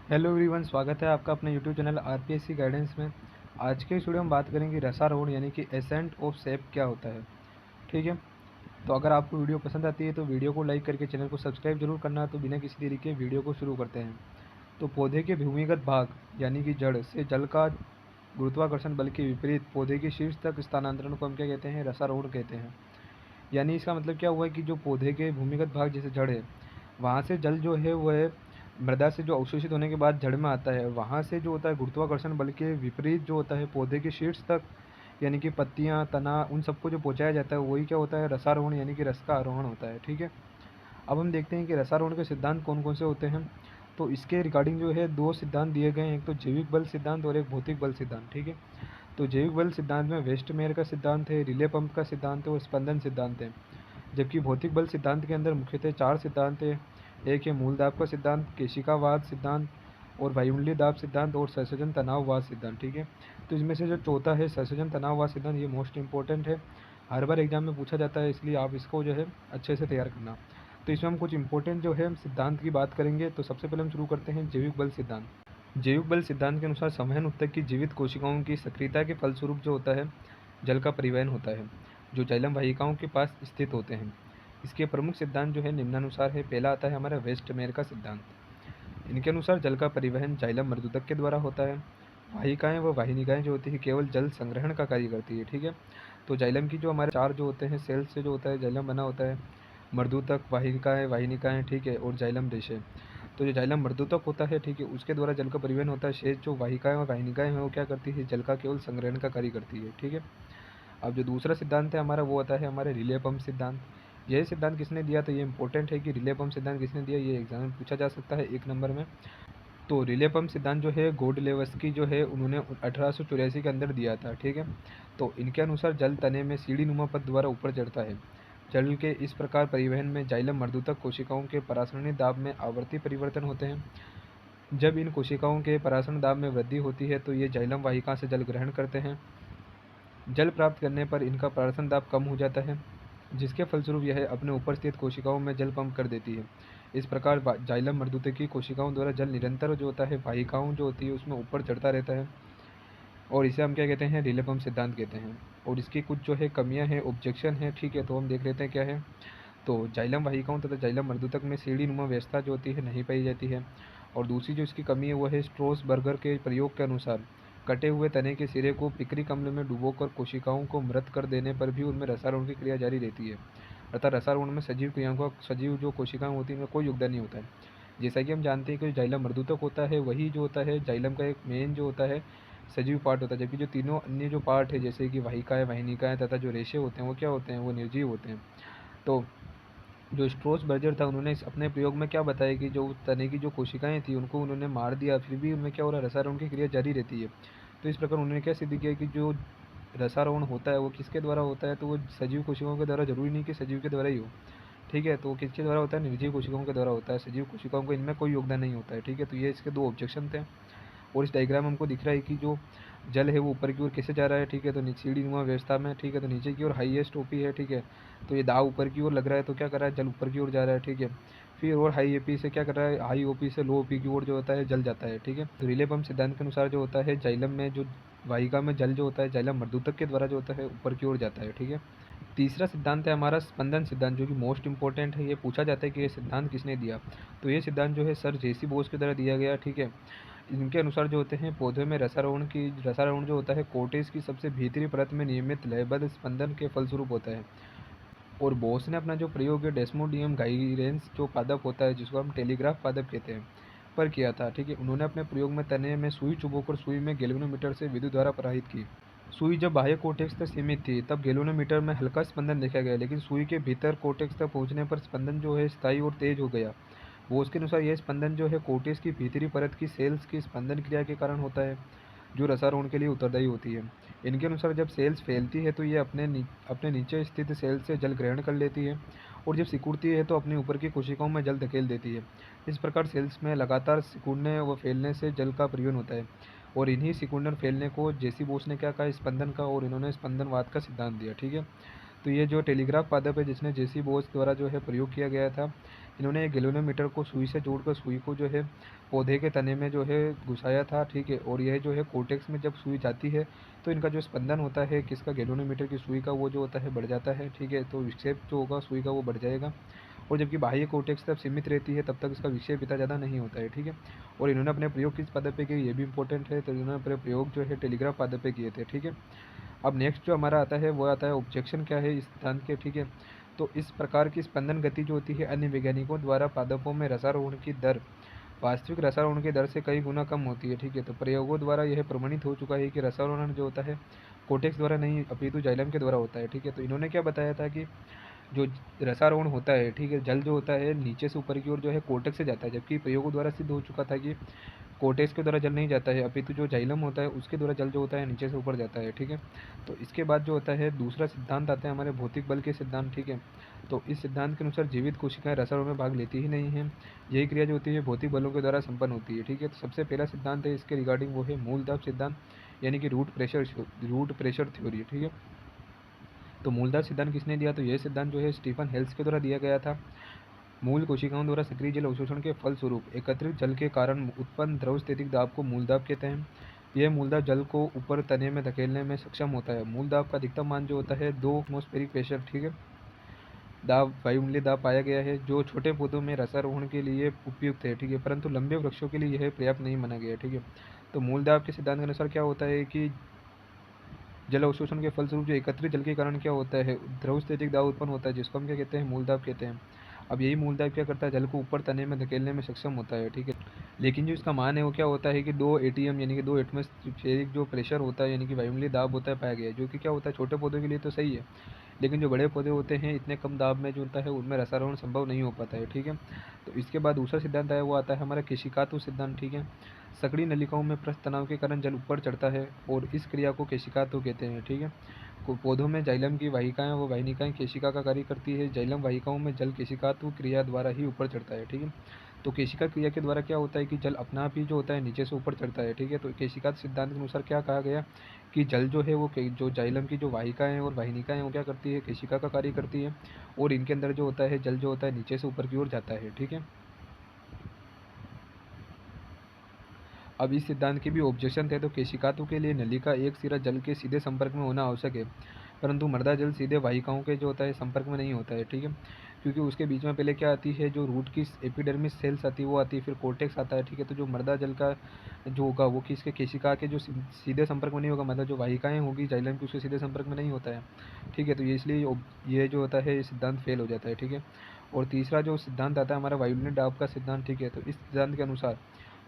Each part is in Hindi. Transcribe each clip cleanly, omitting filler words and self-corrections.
हेलो एवरीवन, स्वागत है आपका अपने यूट्यूब चैनल आरपीएससी गाइडेंस में। आज के इस वीडियो में बात करेंगे रसारोहण यानी कि एसेंट ऑफ सेप क्या होता है। ठीक है, तो अगर आपको वीडियो पसंद आती है तो वीडियो को लाइक करके चैनल को सब्सक्राइब जरूर करना। तो बिना किसी देरी के वीडियो को शुरू करते हैं। तो पौधे के भूमिगत भाग यानी कि जड़ से जल का गुरुत्वाकर्षण बल के विपरीत पौधे के शीर्ष तक स्थानांतरण को हम क्या कहते हैं? रसारोहण कहते हैं। यानी इसका मतलब क्या हुआ है कि जो पौधे के भूमिगत भाग जैसे जड़ है, वहाँ से जल जो है वह मृदा से जो अवशोषित होने के बाद जड़ में आता है, वहाँ से जो होता है गुरुत्वाकर्षण बल के विपरीत जो होता है पौधे के शीर्ष तक, यानी कि पत्तियाँ, तना, उन सबको जो पहुँचाया जाता है वही क्या होता है? रसारोहण यानी कि रस का आरोहण होता है। ठीक है, अब हम देखते हैं कि रसारोहण के सिद्धांत कौन कौन से होते हैं। तो इसके रिगार्डिंग जो है दो सिद्धांत दिए गए हैं, एक तो जैविक बल सिद्धांत और एक भौतिक बल सिद्धांत। ठीक है, तो जैविक बल सिद्धांत में वेस्टमेयर का सिद्धांत है, रिले पंप का सिद्धांत है और स्पंदन सिद्धांत है। जबकि भौतिक बल सिद्धांत के अंदर मुख्यतः चार सिद्धांत हैं। एक है मूल दाब का सिद्धांत, केशिकावाद सिद्धांत और वायुमंडलीय दाब सिद्धांत और संसर्जन तनाववाद सिद्धांत। ठीक है, तो इसमें से जो चौथा है संसर्जन तनाववाद सिद्धांत, ये मोस्ट इंपॉर्टेंट है, हर बार एग्जाम में पूछा जाता है, इसलिए आप इसको जो है अच्छे से तैयार करना। तो इसमें हम कुछ इंपॉर्टेंट जो है सिद्धांत की बात करेंगे। तो सबसे पहले हम शुरू करते हैं जैविक बल सिद्धांत। जैविक बल सिद्धांत के अनुसार संवहन ऊतक की जीवित कोशिकाओं की सक्रियता के फलस्वरूप जो होता है जल का परिवहन होता है, जो जाइलम वाहिकाओं के पास स्थित होते हैं। इसके प्रमुख सिद्धांत जो है निम्नानुसार है। पहला आता है हमारा वेस्टमेयर का सिद्धांत। इनके अनुसार जल का परिवहन जाइलम मर्दूतक के द्वारा होता है। वाहिकाएं व वाहिनिकाएं जो होती है केवल जल संग्रहण का कार्य करती है। ठीक है, तो जाइलम की जो हमारे चार जो होते हैं सेल्स से जो होता है जाइलम बना होता है, मर्दूतक, वाहिकाएं, वाहिनिकाएं, ठीक है, और जाइलम रेशे। तो जो जाइलम मर्दूतक होता है, ठीक है, उसके द्वारा जल का परिवहन होता है। शेष जो वाहिकाएं और वाहिनिकाएं हैं वो क्या करती है? जल का केवल संग्रहण का कार्य करती है। ठीक है, अब जो दूसरा सिद्धांत है हमारा वो आता है हमारे रिले पंप सिद्धांत। यह सिद्धांत किसने दिया? तो ये इंपॉर्टेंट है कि रिले पंप सिद्धांत किसने दिया, ये एग्जाम में पूछा जा सकता है 1 नंबर में। तो रिले पंप सिद्धांत जो है गोडलेवस्की जो है उन्होंने 1884 के अंदर दिया था। ठीक है, तो इनके अनुसार जल तने में सीढ़ी नुमा पथ द्वारा ऊपर चढ़ता है। जल के इस प्रकार परिवहन में जाइलम मर्दूतक कोशिकाओं के परासरणी दाब में आवर्ती परिवर्तन होते हैं। जब इन कोशिकाओं के परासरण दाब में वृद्धि होती है तो ये जाइलम वाहिका से जल ग्रहण करते हैं। जल प्राप्त करने पर इनका परासरण दाब कम हो जाता है, जिसके फलस्वरूप यह अपने ऊपर स्थित कोशिकाओं में जल पंप कर देती है। इस प्रकार जाइलम मर्दूतकी कोशिकाओं द्वारा जल निरंतर जो होता है वाहिकाओं जो होती है उसमें ऊपर चढ़ता रहता है, और इसे हम क्या कहते हैं? रिले पंप सिद्धांत कहते हैं। और इसकी कुछ जो है कमियां हैं, ऑब्जेक्शन है। ठीक है, तो हम देख लेते हैं क्या है। तो जाइलम वाहिकाओं तथा जाइलम मर्दूतक में सीढ़ी नुमा व्यवस्था जो होती है नहीं पाई जाती है। और दूसरी जो इसकी कमी है वो है स्ट्रोसबर्गर के प्रयोग के अनुसार कटे हुए तने के सिरे को पिक्रिक अम्ल में डुबोकर कोशिकाओं को मृत कर देने पर भी उनमें रसारोहण की क्रिया जारी रहती है। अर्थात रसारोहण में सजीव क्रियाओं का सजीव जो कोशिकाएं होती हैं उनमें कोई योगदान नहीं होता है। जैसा कि हम जानते हैं कि जो जाइलम मर्दूतक होता है वही जो होता है जाइलम का एक मेन जो होता है सजीव पार्ट होता है, जबकि जो तीनों अन्य जो पार्ट है जैसे कि वाहिकाएं, वाहिनिकाएं तथा जो रेशे होते हैं वो क्या होते हैं? वो निर्जीव होते हैं। तो जो स्ट्रोस बर्जर था उन्होंने अपने प्रयोग में क्या बताया कि जो तने की जो कोशिकाएं थी उनको उन्होंने मार दिया, फिर भी उनमें क्या हो रहा है? रसारोहण की क्रिया जारी रहती है। तो इस प्रकार उन्होंने क्या सिद्ध किया कि जो रसारोहण होता है वो किसके द्वारा होता है? तो वो सजीव कोशिकाओं के द्वारा, जरूरी नहीं कि सजीव के द्वारा ही हो। ठीक है, तो वो किसके द्वारा होता है? निर्जीव कोशिकाओं के द्वारा होता है। सजीव कोशिकाओं को इनमें कोई योगदान नहीं होता है। ठीक है, तो ये इसके दो ऑब्जेक्शन थे। और इस डायग्राम में हमको दिख रहा है कि जो जल है वो ऊपर की ओर कैसे जा रहा है। ठीक है, तो सीढ़ी नुमा व्यवस्था में। ठीक है, तो नीचे की ओर हाईएस्ट ओपी है। ठीक है, तो ये दाव ऊपर की ओर लग रहा है, तो क्या कर रहा है? जल ऊपर की ओर जा रहा है। ठीक है, फिर और हाई एपी से क्या कर रहा है? हाई ओपी से लो ओपी की ओर जो होता है जल जाता है। ठीक है, तो रिले पंप सिद्धांत के अनुसार जो होता है जाइलम में जो वाहिका में जल जो होता है जाइलम मर्दूतक के द्वारा जो होता है ऊपर की ओर जाता है। ठीक है, तीसरा सिद्धांत है हमारा स्पंदन सिद्धांत, जो कि मोस्ट इंपॉर्टेंट है। ये पूछा जाता है कि ये सिद्धांत किसने दिया? तो ये सिद्धांत जो है सर जेसी बोस के द्वारा दिया गया। ठीक है, इनके अनुसार जो होते हैं पौधे में रसारोहण जो होता है कोर्टेज की सबसे भीतरी परत में नियमित लयबद्ध स्पंदन के फलस्वरूप होता है। और बोस ने अपना जो प्रयोग है डेस्मोडियम गाइरेंस जो पादप होता है जिसको हम टेलीग्राफ पादप कहते हैं पर किया था। ठीक है, उन्होंने अपने प्रयोग में तने में सुई चुभोकर सुई में गैल्वेनोमीटर से विद्युत धारा प्रवाहित की। सुई जब बाह्य कोर्टेक्स तक सीमित थी तब गैल्वेनोमीटर में हल्का स्पंदन देखा गया, लेकिन सुई के भीतर कोर्टेक्स तक पहुंचने पर स्पंदन जो है स्थायी और तेज हो गया। बोस के अनुसार यह स्पंदन जो है कोर्टेक्स की भीतरी परत की सेल्स की स्पंदन क्रिया के कारण होता है, जो रसारोहण के लिए उत्तरदायी होती है। इनके अनुसार जब सेल्स फैलती है तो ये अपने नीचे स्थित सेल से जल ग्रहण कर लेती है, और जब सिकुड़ती है तो अपने ऊपर की कोशिकाओं में जल धकेल देती है। इस प्रकार सेल्स में लगातार सिकुड़ने व फैलने से जल का परिवहन होता है, और इन्हीं सिकुड़न फैलने को जेसी बोस ने क्या कहा? स्पंदन का, और इन्होंने स्पंदनवाद का सिद्धांत दिया। ठीक है, तो ये जो टेलीग्राफ पादप है जिसने जेसी बोस द्वारा जो है प्रयोग किया गया था, इन्होंने एक गैल्वेनोमीटर को सुई से जोड़कर सुई को जो है पौधे के तने में जो है घुसाया था, ठीक है। और यह जो है कोर्टेक्स में जब सुई जाती है तो इनका जो स्पंदन होता है किसका, गैल्वेनोमीटर की सुई का, वो जो होता है बढ़ जाता है, ठीक है। तो विक्षेप जो होगा सुई का वो बढ़ जाएगा। और जबकि बाह्य कोर्टेक्स तब सीमित रहती है तब तक इसका विक्षेप इतना ज़्यादा नहीं होता है, ठीक है। और इन्होंने अपने प्रयोग किस पादप पे किए ये भी इंपॉर्टेंट है, तो इन्होंने अपने प्रयोग जो है टेलीग्राफ पादप पे किए थे, ठीक है। अब नेक्स्ट जो हमारा आता है वो आता है ऑब्जेक्शन क्या है इस सिद्धांत के, ठीक है। तो इस प्रकार की स्पंदन गति जो होती है अन्य वैज्ञानिकों द्वारा पादपों में रसारोहण की दर वास्तविक रसारोहण की दर से कई गुना कम होती है, ठीक है। तो प्रयोगों द्वारा यह प्रमाणित हो चुका है कि रसारोहण जो होता है कोर्टेक्स द्वारा नहीं अपितु जाइलम के द्वारा होता है, ठीक है। तो इन्होंने क्या बताया था कि जो रसारोहण होता है, ठीक है, जल जो होता है नीचे से ऊपर की ओर जो है कोर्टेक्स से जाता है, जबकि प्रयोगों द्वारा सिद्ध हो चुका था कि कोर्टेक्स के द्वारा जल नहीं जाता है, अपितु जो जाइलम होता है उसके द्वारा जल जो होता है नीचे से ऊपर जाता है, ठीक है। तो इसके बाद जो होता है दूसरा सिद्धांत आता है हमारे भौतिक बल के सिद्धांत, ठीक है। तो इस सिद्धांत के अनुसार जीवित कोशिकाएं रसारोहण में भाग लेती ही नहीं हैं, यही क्रिया जो होती है भौतिक बलों के द्वारा संपन्न होती है, ठीक है। तो सबसे पहला सिद्धांत है इसके रिगार्डिंग वो है मूल दाब सिद्धांत, यानी कि रूट प्रेशर थ्योरी, ठीक है। तो मूलदार सिद्धांत किसने दिया, तो यह सिद्धांत जो है स्टीफन हेल्स के द्वारा दिया गया था। मूल कोशिकाओं द्वारा सक्रिय जल अवशोषण के फलस्वरूप एकत्रित जल के कारण उत्पन्न द्रव स्थितिक दाब को मूलदाब कहते हैं। यह मूलदाब जल को ऊपर तने में धकेलने में सक्षम होता है। मूलदाब का अधिकतम मान जो होता है 2 एटमॉस्फेरिक प्रेशर, ठीक है, दाब वायुमंडलीय दाब पाया गया है, जो छोटे पौधों में रसारोहण के लिए उपयुक्त है, ठीक है, परंतु लंबे वृक्षों के लिए यह पर्याप्त नहीं माना गया, ठीक है। तो मूलदाब के सिद्धांत के अनुसार क्या होता है कि जल अवशोषण के फलस्वरूप जो एकत्रित जल के कारण क्या होता है द्रव स्थितिक दाब उत्पन्न होता है, जिसको हम क्या कहते हैं, मूलदाब कहते हैं। अब यही मूलदाब क्या करता है, जल को ऊपर तने में धकेलने में सक्षम होता है, ठीक है। लेकिन जो इसका मान है वो क्या होता है कि 2 एटीएम यानी कि 2 एटमॉस्फेरिक जो प्रेशर होता है यानी कि वायुमंडलीय दाब होता है पाया गया है, जो कि क्या होता है छोटे पौधों के लिए तो सही है, लेकिन जो बड़े पौधे होते हैं इतने कम दाब में जो होता है उनमें रसारोहण संभव नहीं हो पाता है, ठीक है। तो इसके बाद दूसरा सिद्धांत है वो आता है हमारा केशिकात्व सिद्धांत, ठीक है। सकड़ी नलिकाओं में पृष्ठ तनाव के कारण जल ऊपर चढ़ता है और इस क्रिया को केशिकात्व कहते हैं, ठीक है। पौधों में जाइलम की वाहिकाएं व वाहिनिकाएं केशिका का कार्य करती है। जाइलम वाहिकाओं में जल केशिकात्व क्रिया द्वारा ही ऊपर चढ़ता है, ठीक है। तो केशिका क्रिया के द्वारा क्या होता है कि जल अपना आप ही जो होता है नीचे से ऊपर चढ़ता है, ठीक है। तो केशिका सिद्धांत के अनुसार क्या कहा गया कि जल जो है वो जो जाइलम की जो वाहिकाएं और वाहिनिकाएं वो क्या करती है, केशिका का कार्य करती है, और इनके अंदर जो होता है जल जो होता है नीचे से ऊपर की ओर जाता है, ठीक है। अब इस सिद्धांत के भी ऑब्जेक्शन थे। तो केशिकात्व के लिए नली का एक सिरा जल के सीधे संपर्क में होना आवश्यक है, परंतु मृदा जल सीधे वाहिकाओं के जो होता है संपर्क में नहीं होता है, ठीक है। क्योंकि उसके बीच में पहले क्या आती है, जो रूट की एपिडर्मिस सेल्स आती है वो आती है, फिर कोर्टेक्स आता है, ठीक है। तो जो मृदा जल का जो होगा वो किसके, केशिका के जो सीधे संपर्क में नहीं होगा, मतलब जो वाहिकाएं होगी जाइलम की उसके सीधे संपर्क में नहीं होता है, ठीक है। तो ये इसलिए ये जो होता है ये सिद्धांत फेल हो जाता है, ठीक है। और तीसरा जो सिद्धांत आता है हमारा वायुमंडलीय दाब का सिद्धांत, ठीक है। तो इस सिद्धांत के अनुसार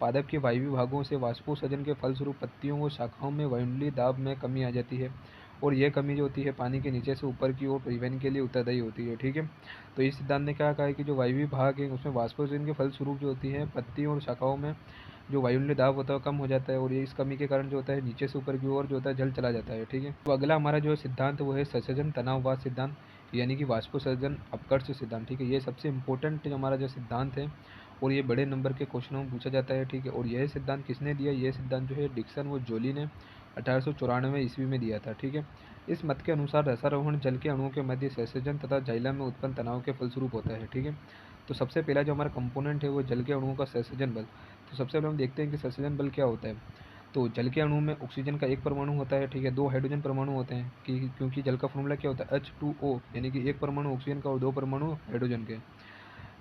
पादप के वायवीय भागों से वाष्पोत्सर्जन के फलस्वरूप पत्तियों व शाखाओं में वायुमंडलीय दाब में कमी आ जाती है, और यह कमी जो होती है पानी के नीचे से ऊपर की ओर परिवहन के लिए उत्तरदायी होती है, ठीक है। तो इस सिद्धांत ने क्या कहा है कि जो वायवीय भाग है उसमें वाष्पोत्सर्जन के फलस्वरूप जो होती है पत्तियों और शाखाओं में जो वायुमंडलीय दाब होता है कम हो जाता है, और ये इस कमी के कारण जो होता है नीचे से ऊपर की ओर जो होता है जल चला जाता है, ठीक है। तो अगला हमारा जो सिद्धांत वो है सत्सर्जन तनाववाद सिद्धांत, यानी कि वाष्पोत्सर्जन अपकर्ष सिद्धांत, ठीक है। ये सबसे इंपॉर्टेंट जो हमारा जो सिद्धांत है, और ये बड़े नंबर के क्वेश्चनों में पूछा जाता है, ठीक है। और यह सिद्धांत किसने दिया, यह सिद्धांत जो है डिक्सन व जोली ने 1894 ईस्वी में दिया था, ठीक है। इस मत के अनुसार रसारोहण जल के अणुओं के मध्य सहसंयोजन तथा जाइलम में उत्पन्न तनाव के फलस्वरूप होता है, ठीक है। तो सबसे पहला जो हमारा कंपोनेंट है वो जल के अणुओं का सहसंयोजन बल। तो सबसे पहले हम देखते हैं कि सहसंयोजन बल क्या होता है। तो जल के अणु में ऑक्सीजन का एक परमाणु होता है, ठीक है, 2 हाइड्रोजन परमाणु होते हैं, कि क्योंकि जल का फॉर्मूला क्या होता है H2O, यानी कि एक परमाणु ऑक्सीजन का और 2 परमाणु हाइड्रोजन के।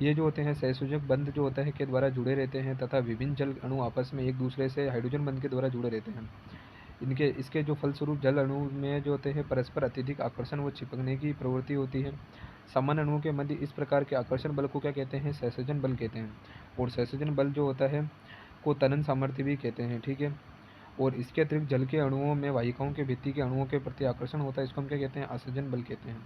ये जो होते हैं सहसंयोजक बंध जो होता है के द्वारा जुड़े रहते हैं, तथा विभिन्न जल अणु आपस में एक दूसरे से हाइड्रोजन बंध के द्वारा जुड़े रहते हैं। इनके इसके जो फलस्वरूप जल अणु में जो होते हैं परस्पर अत्यधिक आकर्षण व चिपकने की प्रवृत्ति होती है। सामान्य अणुओं के मध्य इस प्रकार के आकर्षण बल को क्या कहते हैं, सहसंयोजन बल कहते हैं। और सहसंयोजन बल जो होता है को तनन सामर्थ्य भी कहते हैं, ठीक है। और इसके अतिरिक्त जल के अणुओं में वाहिकाओं के भित्ति के अणुओं के प्रति आकर्षण होता है, इसको हम क्या कहते हैं, आसंजन बल कहते हैं।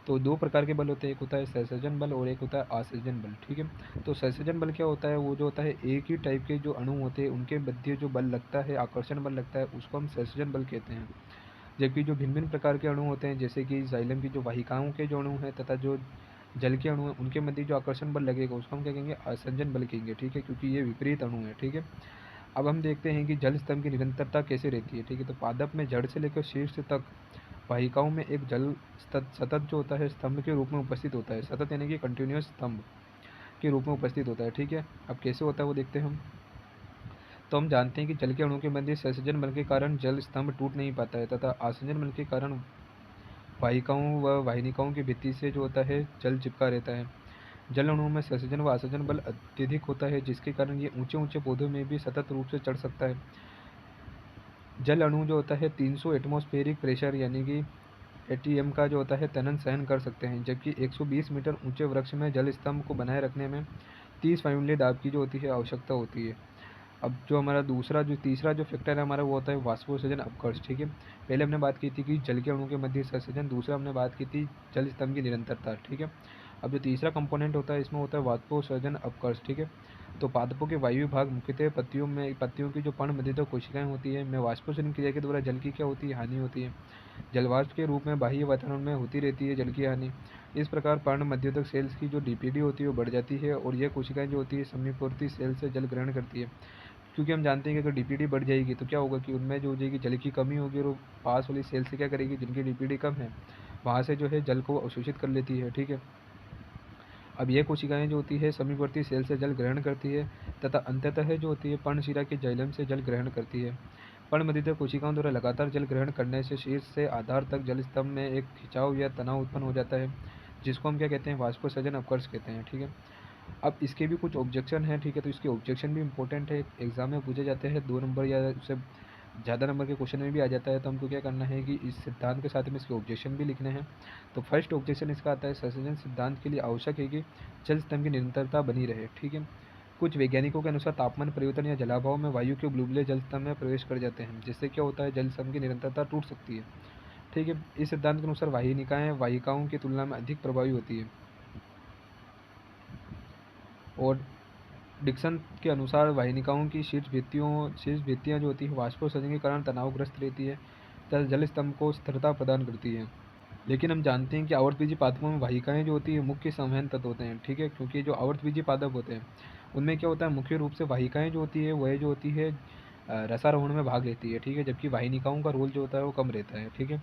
तो 2 प्रकार के बल होते हैं, एक होता है सहसंयोजन बल और एक होता है आसंजन बल, ठीक है। तो सहसंयोजन बल क्या होता है, वो जो होता है एक ही टाइप के जो अणु होते हैं उनके मध्य जो बल लगता है, आकर्षण बल लगता है, उसको हम सहसंयोजन बल कहते हैं। जबकि जो भिन्न भिन्न प्रकार के अणु होते हैं, जैसे कि जाइलम की जो वाहिकाओं के जो अणु हैं तथा जो जल के अणु हैं उनके मध्य जो आकर्षण बल लगेगा उसको हम क्या कहेंगे, आसंजन बल कहेंगे, ठीक है, क्योंकि ये विपरीत अणु है, ठीक है। अब हम देखते हैं कि जल स्तंभ की निरंतरता कैसे रहती है, ठीक है। तो पादप में जड़ से लेकर शीर्ष तक वाहिकाओं में एक जल सतत जो होता है स्तंभ के रूप में उपस्थित होता है। सतत यानी कि कंटिन्यूअस स्तंभ, के रूप में उपस्थित होता है। ठीक है, अब कैसे होता है वो देखते हैं हम। तो हम जानते हैं कि जल के अणुओं के मध्य संसर्जन बल के कारण जल स्तंभ टूट नहीं पाता है, तथा आसंजन बल के कारण वाहिकाओं व वाहिनिकाओं की भित्ति से जो होता है जल चिपका रहता है। जल अणुओं में संसर्जन व आसंजन बल अत्यधिक होता है, जिसके कारण ये ऊंचे ऊंचे पौधों में भी सतत रूप से चढ़ सकता है। जल अणु जो होता है 300 एटमॉस्फेरिक प्रेशर यानी कि एटीएम का जो होता है तनन सहन कर सकते हैं, जबकि 120 मीटर ऊंचे वृक्ष में जल स्तंभ को बनाए रखने में 30 वायुमंडलीय दाब की जो होती है आवश्यकता होती है। अब जो हमारा तीसरा जो फैक्टर है हमारा वो होता है वाष्पोत्सर्जन अपकर्ष। ठीक है, पहले हमने बात की थी कि जल के अणु के मध्य संसर्जन, दूसरा हमने बात की थी जल स्तंभ की निरंतरता। ठीक है, अब जो तीसरा कंपोनेंट होता है इसमें होता है वाष्पोत्सर्जन अपकर्ष। ठीक है, तो पादपों के वायु भाग मुख्यतः पत्तियों की जो पर्णमध्यित कोशिकाएं होती है में वाष्पोत्सर्जन क्रिया के द्वारा जल की क्या होती है, हानि होती है। जलवाष्प के रूप में बाह्य वातावरण में होती रहती है जल की हानि। इस प्रकार पर्णमध्यतक सेल्स की जो डीपीडी होती है वो बढ़ जाती है, और यह कोशिकाएं जो होती है समीपवर्ती सेल से जल ग्रहण करती है। क्योंकि हम जानते हैं कि अगर डीपीडी बढ़ जाएगी तो क्या होगा कि उनमें जो हो जाएगी जल की कमी होगी, और वो पास वाली सेल से क्या करेगी, जिनकी डीपीडी कम है वहाँ से जो है जल को अवशोषित कर लेती है। ठीक है, अब यह कोशिकाएं जो होती है समीपवर्ती सेल से जल ग्रहण करती है, तथा अंततः जो होती है पर्णशिरा के जाइलम से जल ग्रहण करती है। पर्णमध्यित कोशिकाओं द्वारा लगातार जल ग्रहण करने से शीर्ष से आधार तक जल स्तंभ में एक खिंचाव या तनाव उत्पन्न हो जाता है, जिसको हम क्या कहते हैं, वाष्पोत्सर्जन अपकर्ष कहते हैं। ठीक है, अब इसके भी कुछ ऑब्जेक्शन हैं। ठीक है, तो इसके ऑब्जेक्शन भी इंपॉर्टेंट है, एग्जाम में पूछे जाते हैं, 2 नंबर या उससे ज़्यादा नंबर के क्वेश्चन में भी आ जाता है। तो हमको क्या करना है कि इस सिद्धांत के साथ में इसके ऑब्जेक्शन भी लिखने हैं। तो फर्स्ट ऑब्जेक्शन इसका आता है, संसर्जन सिद्धांत के लिए आवश्यक है कि जल स्तंभ की निरंतरता बनी रहे। ठीक है, कुछ वैज्ञानिकों के अनुसार तापमान परिवर्तन या जलाभाव में वायु के बुलबुले जल स्तंभ में प्रवेश कर जाते हैं, जिससे क्या होता है, जल स्तंभ की निरंतरता टूट सकती है। ठीक है, इस सिद्धांत के अनुसार वाहिनिकाएं वाहिकाओं की तुलना में अधिक प्रभावी होती है, और डिक्सन के अनुसार वाहिनिकाओं की शीर्ष भित्तियाँ जो होती है वाष्पोत्सर्जन के कारण तनावग्रस्त रहती है, तथा जल स्तंभ को स्थिरता प्रदान करती है। लेकिन हम जानते हैं कि आवर्तबीजी पादपों में वाहिकाएं जो होती है मुख्य संवहन तत्व होते हैं। ठीक है, क्योंकि जो आवर्तबीजी पादप होते हैं उनमें क्या होता है, मुख्य रूप से वाहिकाएं जो होती है वह जो होती है रसारोहण में भाग लेती है। ठीक है, जबकि वाहिनिकाओं का रोल जो होता है वो कम रहता है। ठीक है,